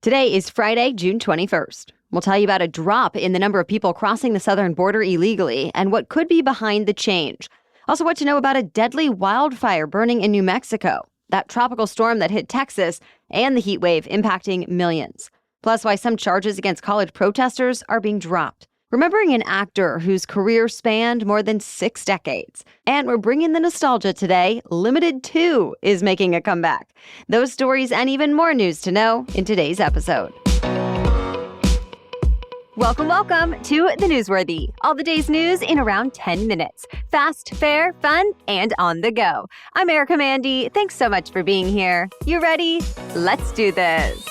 Today is Friday, June 21st. We'll tell you about a drop in the number of people crossing the southern border illegally and what could be behind the change. Also, what to know about a deadly wildfire burning in New Mexico, that tropical storm that hit Texas, and the heat wave impacting millions. Plus, why some charges against college protesters are being dropped. Remembering an actor whose career spanned more than 6 decades. And we're bringing the nostalgia today. Limited 2 is making a comeback. Those stories and even more news to know in today's episode. Welcome to The Newsworthy. All the day's news in around 10 minutes. Fast, fair, fun, and on the go. I'm Erica Mandy. Thanks so much for being here. You ready? Let's do this.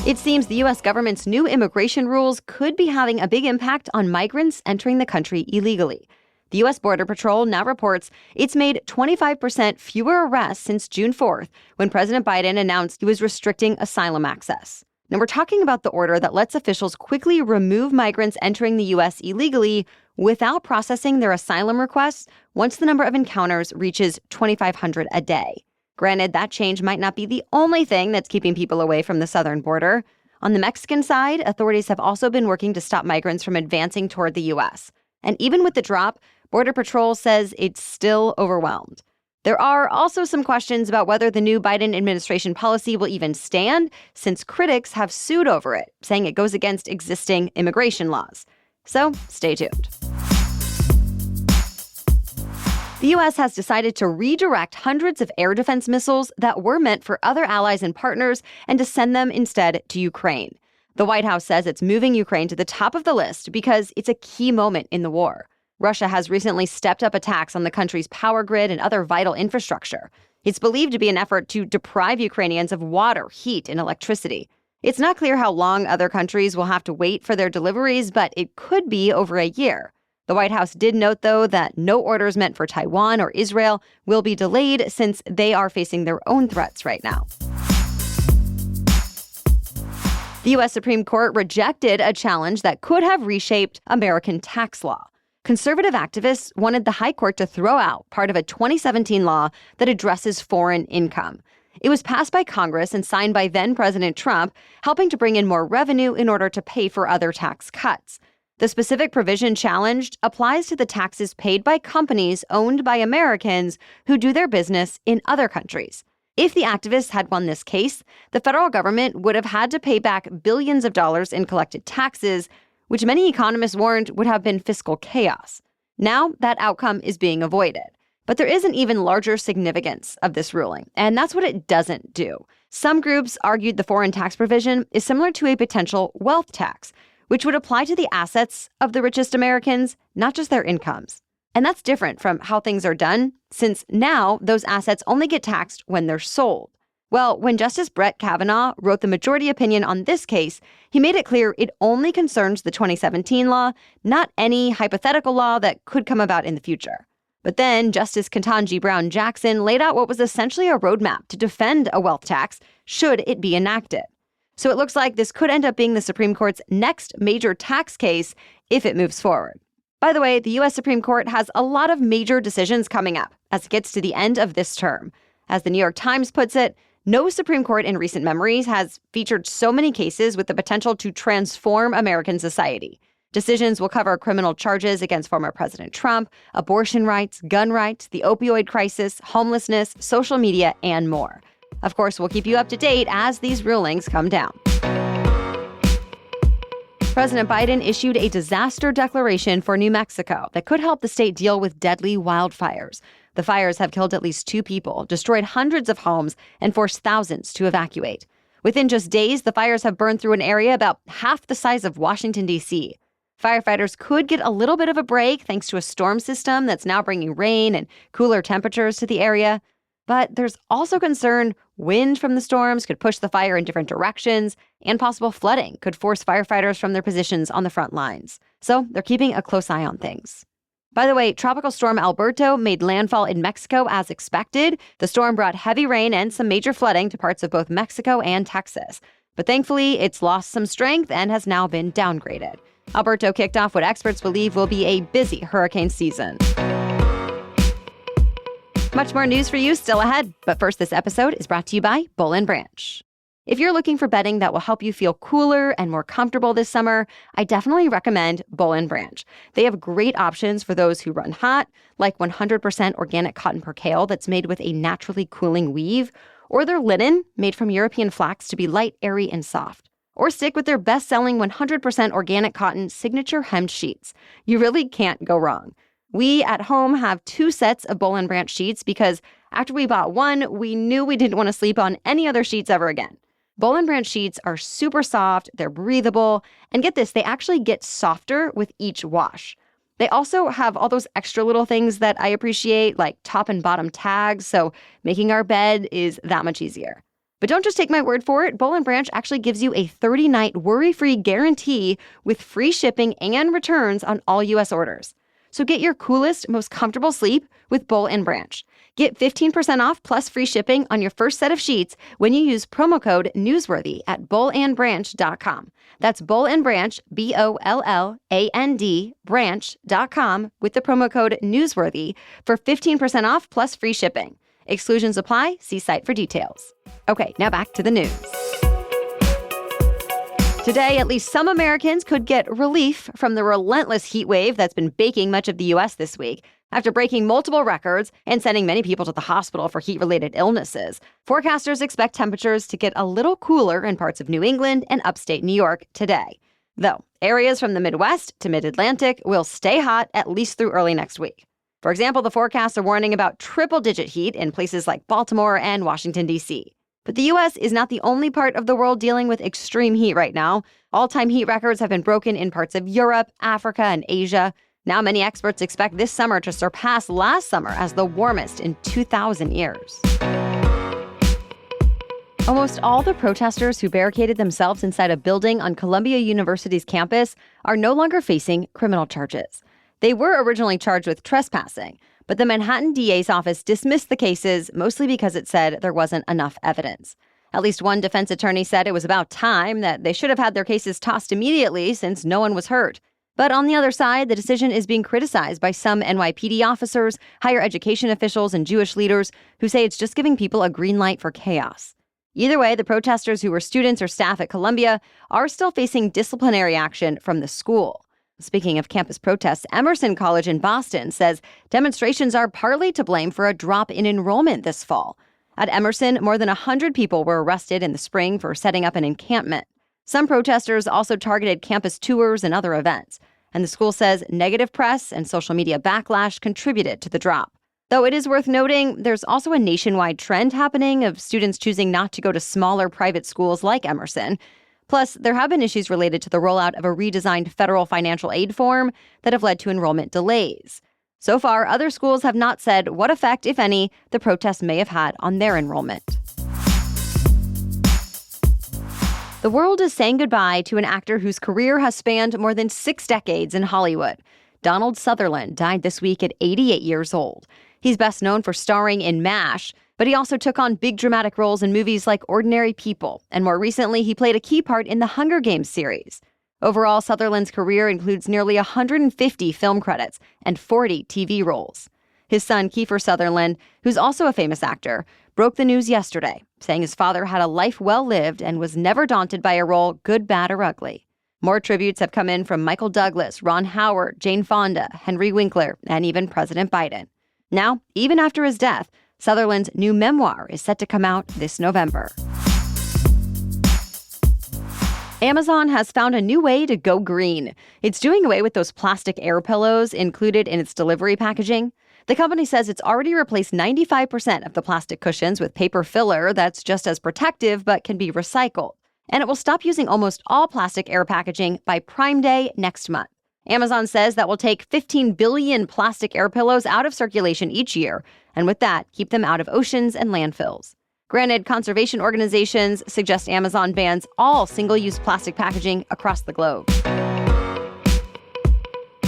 It seems the U.S. government's new immigration rules could be having a big impact on migrants entering the country illegally. The U.S. Border Patrol now reports it's made 25% fewer arrests since June 4th, when President Biden announced he was restricting asylum access. Now, we're talking about the order that lets officials quickly remove migrants entering the U.S. illegally without processing their asylum requests once the number of encounters reaches 2,500 a day. Granted, that change might not be the only thing that's keeping people away from the southern border. On the Mexican side, authorities have also been working to stop migrants from advancing toward the U.S. And even with the drop, Border Patrol says it's still overwhelmed. There are also some questions about whether the new Biden administration policy will even stand, since critics have sued over it, saying it goes against existing immigration laws. So stay tuned. The U.S. has decided to redirect hundreds of air defense missiles that were meant for other allies and partners and to send them instead to Ukraine. The White House says it's moving Ukraine to the top of the list because it's a key moment in the war. Russia has recently stepped up attacks on the country's power grid and other vital infrastructure. It's believed to be an effort to deprive Ukrainians of water, heat, and electricity. It's not clear how long other countries will have to wait for their deliveries, but it could be over a year. The White House did note, though, that no orders meant for Taiwan or Israel will be delayed since they are facing their own threats right now. The U.S. Supreme Court rejected a challenge that could have reshaped American tax law. Conservative activists wanted the High Court to throw out part of a 2017 law that addresses foreign income. It was passed by Congress and signed by then-President Trump, helping to bring in more revenue in order to pay for other tax cuts. The specific provision challenged applies to the taxes paid by companies owned by Americans who do their business in other countries. If the activists had won this case, the federal government would have had to pay back billions of dollars in collected taxes, which many economists warned would have been fiscal chaos. Now, that outcome is being avoided. But there is an even larger significance of this ruling, and that's what it doesn't do. Some groups argued the foreign tax provision is similar to a potential wealth tax, which would apply to the assets of the richest Americans, not just their incomes. And that's different from how things are done, since now those assets only get taxed when they're sold. Well, when Justice Brett Kavanaugh wrote the majority opinion on this case, he made it clear it only concerns the 2017 law, not any hypothetical law that could come about in the future. But then Justice Ketanji Brown Jackson laid out what was essentially a roadmap to defend a wealth tax should it be enacted. So it looks like this could end up being the Supreme Court's next major tax case if it moves forward. By the way, the U.S. Supreme Court has a lot of major decisions coming up as it gets to the end of this term. As the New York Times puts it, no Supreme Court in recent memories has featured so many cases with the potential to transform American society. Decisions will cover criminal charges against former President Trump, abortion rights, gun rights, the opioid crisis, homelessness, social media, and more. Of course, we'll keep you up to date as these rulings come down. President Biden issued a disaster declaration for New Mexico that could help the state deal with deadly wildfires. The fires have killed at least 2 people, destroyed hundreds of homes, and forced thousands to evacuate. Within just days, the fires have burned through an area about half the size of Washington, D.C. Firefighters could get a little bit of a break thanks to a storm system that's now bringing rain and cooler temperatures to the area. But there's also concern wind from the storms could push the fire in different directions, and possible flooding could force firefighters from their positions on the front lines. So they're keeping a close eye on things. By the way, Tropical Storm Alberto made landfall in Mexico as expected. The storm brought heavy rain and some major flooding to parts of both Mexico and Texas. But thankfully, it's lost some strength and has now been downgraded. Alberto kicked off what experts believe will be a busy hurricane season. Much more news for you still ahead. But first, this episode is brought to you by Boll & Branch. If you're looking for bedding that will help you feel cooler and more comfortable this summer, I definitely recommend Boll & Branch. They have great options for those who run hot, like 100% organic cotton percale that's made with a naturally cooling weave, or their linen, made from European flax to be light, airy, and soft. Or stick with their best-selling 100% organic cotton signature hemmed sheets. You really can't go wrong. We at home have 2 sets of Boll & Branch sheets because after we bought one, we knew we didn't want to sleep on any other sheets ever again. Boll & Branch sheets are super soft, they're breathable, and get this, they actually get softer with each wash. They also have all those extra little things that I appreciate, like top and bottom tags, so making our bed is that much easier. But don't just take my word for it. Boll & Branch actually gives you a 30-night worry-free guarantee with free shipping and returns on all U.S. orders. So get your coolest, most comfortable sleep with Boll & Branch. Get 15% off plus free shipping on your first set of sheets when you use promo code Newsworthy at bollandbranch.com. That's Boll & Branch, BOLLAND, branch.com with the promo code Newsworthy for 15% off plus free shipping. Exclusions apply. See site for details. Okay, now back to the news. Today, at least some Americans could get relief from the relentless heat wave that's been baking much of the U.S. this week. After breaking multiple records and sending many people to the hospital for heat-related illnesses, forecasters expect temperatures to get a little cooler in parts of New England and upstate New York today. Though, areas from the Midwest to mid-Atlantic will stay hot at least through early next week. For example, the forecasts are warning about triple-digit heat in places like Baltimore and Washington, D.C. But the U.S. is not the only part of the world dealing with extreme heat right now. All-time heat records have been broken in parts of Europe, Africa, and Asia. Now many experts expect this summer to surpass last summer as the warmest in 2,000 years. Almost all the protesters who barricaded themselves inside a building on Columbia University's campus are no longer facing criminal charges. They were originally charged with trespassing, but the Manhattan DA's office dismissed the cases mostly because it said there wasn't enough evidence. At least one defense attorney said it was about time, that they should have had their cases tossed immediately since no one was hurt. But on the other side, the decision is being criticized by some NYPD officers, higher education officials, and Jewish leaders who say it's just giving people a green light for chaos. Either way, the protesters who were students or staff at Columbia are still facing disciplinary action from the school. Speaking of campus protests, Emerson College in Boston says demonstrations are partly to blame for a drop in enrollment this fall. At Emerson, more than 100 people were arrested in the spring for setting up an encampment. Some protesters also targeted campus tours and other events, and the school says negative press and social media backlash contributed to the drop. Though it is worth noting, there's also a nationwide trend happening of students choosing not to go to smaller private schools like Emerson. Plus, there have been issues related to the rollout of a redesigned federal financial aid form that have led to enrollment delays. So far, other schools have not said what effect, if any, the protests may have had on their enrollment. The world is saying goodbye to an actor whose career has spanned more than 6 decades in Hollywood. Donald Sutherland died this week at 88 years old. He's best known for starring in MASH, but he also took on big dramatic roles in movies like Ordinary People, and more recently, he played a key part in the Hunger Games series. Overall, Sutherland's career includes nearly 150 film credits and 40 TV roles. His son, Kiefer Sutherland, who's also a famous actor, broke the news yesterday, saying his father had a life well lived and was never daunted by a role, good, bad, or ugly. More tributes have come in from Michael Douglas, Ron Howard, Jane Fonda, Henry Winkler, and even President Biden. Now, even after his death, Sutherland's new memoir is set to come out this November. Amazon has found a new way to go green. It's doing away with those plastic air pillows included in its delivery packaging. The company says it's already replaced 95% of the plastic cushions with paper filler that's just as protective but can be recycled. And it will stop using almost all plastic air packaging by Prime Day next month. Amazon says that will take 15 billion plastic air pillows out of circulation each year, and with that, keep them out of oceans and landfills. Granted, conservation organizations suggest Amazon bans all single-use plastic packaging across the globe.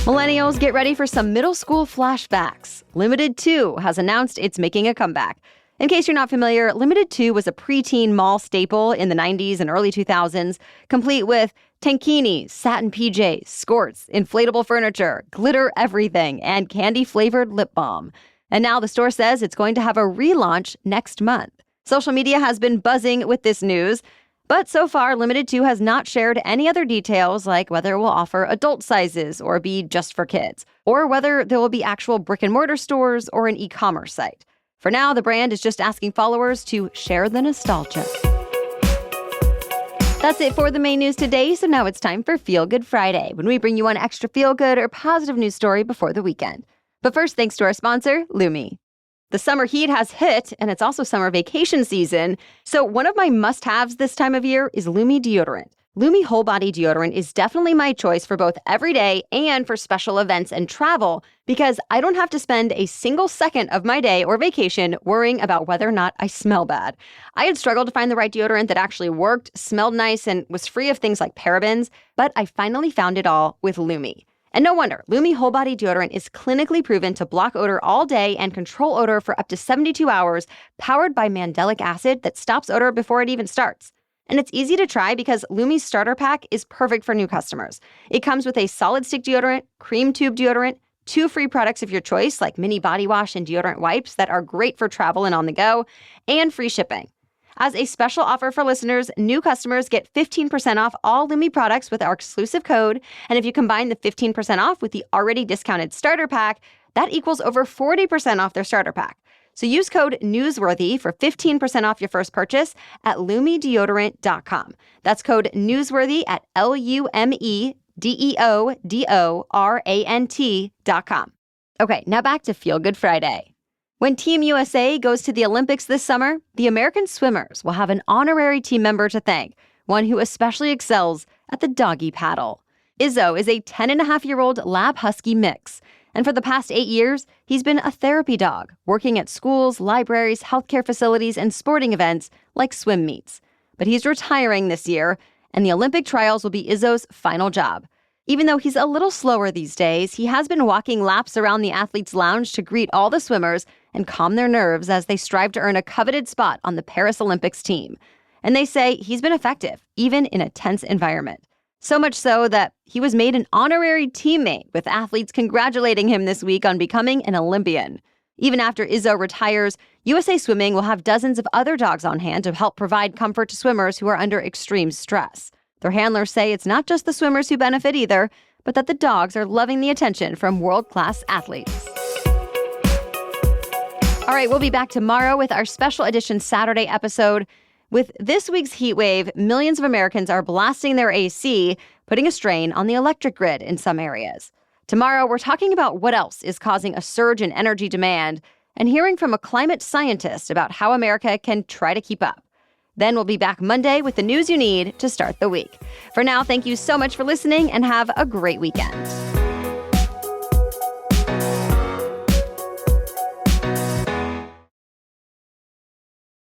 Millennials, get ready for some middle school flashbacks. Limited 2 has announced it's making a comeback. In case you're not familiar, Limited 2 was a preteen mall staple in the 90s and early 2000s, complete with tankinis, satin PJs, skirts, inflatable furniture, glitter everything, and candy-flavored lip balm. And now the store says it's going to have a relaunch next month. Social media has been buzzing with this news, but so far, Limited Too has not shared any other details like whether it will offer adult sizes or be just for kids, or whether there will be actual brick-and-mortar stores or an e-commerce site. For now, the brand is just asking followers to share the nostalgia. That's it for the main news today, so now it's time for Feel Good Friday, when we bring you one extra feel-good or positive news story before the weekend. But first, thanks to our sponsor, Lumi. The summer heat has hit, and it's also summer vacation season, so one of my must-haves this time of year is Lumi deodorant. Lumi Whole Body Deodorant is definitely my choice for both everyday and for special events and travel, because I don't have to spend a single second of my day or vacation worrying about whether or not I smell bad. I had struggled to find the right deodorant that actually worked, smelled nice, and was free of things like parabens, but I finally found it all with Lumi. And no wonder, Lumi Whole Body Deodorant is clinically proven to block odor all day and control odor for up to 72 hours, powered by mandelic acid that stops odor before it even starts. And it's easy to try because Lumi's starter pack is perfect for new customers. It comes with a solid stick deodorant, cream tube deodorant, 2 free products of your choice like mini body wash and deodorant wipes that are great for travel and on the go, and free shipping. As a special offer for listeners, new customers get 15% off all Lumi products with our exclusive code. And if you combine the 15% off with the already discounted starter pack, that equals over 40% off their starter pack. So use code NEWSWORTHY for 15% off your first purchase at LumiDeodorant.com. That's code NEWSWORTHY at LumiDeodorant.com. Okay, now back to Feel Good Friday. When Team USA goes to the Olympics this summer, the American swimmers will have an honorary team member to thank, one who especially excels at the doggy paddle. Izzo is a 10-and-a-half-year-old lab husky mix, and for the past 8 years, he's been a therapy dog, working at schools, libraries, healthcare facilities, and sporting events like swim meets. But he's retiring this year, and the Olympic trials will be Izzo's final job. Even though he's a little slower these days, he has been walking laps around the athletes' lounge to greet all the swimmers and calm their nerves as they strive to earn a coveted spot on the Paris Olympics team. And they say he's been effective, even in a tense environment. So much so that he was made an honorary teammate, with athletes congratulating him this week on becoming an Olympian. Even after Izzo retires, USA Swimming will have dozens of other dogs on hand to help provide comfort to swimmers who are under extreme stress. Their handlers say it's not just the swimmers who benefit either, but that the dogs are loving the attention from world-class athletes. All right, we'll be back tomorrow with our special edition Saturday episode. With this week's heat wave, millions of Americans are blasting their AC, putting a strain on the electric grid in some areas. Tomorrow, we're talking about what else is causing a surge in energy demand and hearing from a climate scientist about how America can try to keep up. Then we'll be back Monday with the news you need to start the week. For now, thank you so much for listening and have a great weekend.